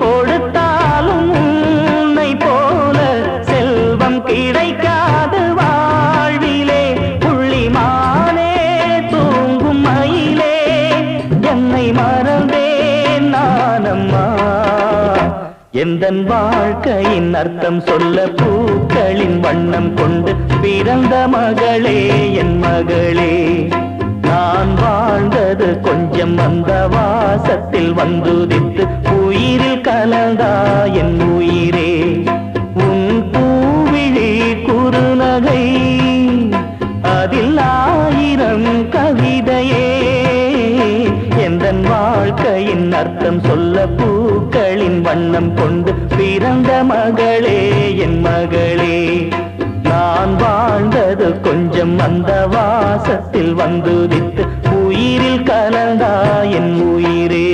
கொடுத்தாலும் உன்னை போல செல்வம் கிடைக்காது வாழ்விலே. புள்ளிமானே தூங்கும் மயிலே என்னை மறந்தேன் நானம்மா. எந்தன் வாழ்க்கையின் அர்த்தம் சொல்ல பூக்களின் வண்ணம் கொண்டு பிறந்த மகளே என் மகளே. நான் வாழ்ந்தது கொஞ்சம் அந்த வாசத்தில் வந்துதித்து உயிரில் கலந்தா என் உயிரே. உன் பூவிழி குறுநகை அதில் 1000 கவிதையே. எந்தன் வாழ்க்கையின் அர்த்தம் சொல்ல பூக்களின் வண்ணம் கொண்டு பிறந்த மகளே என் மகளே. நான் வாழ்ந்தது கொஞ்சம் அந்த வாசத்தில் வந்துதித்து உயிரில் கலந்தா என் உயிரே.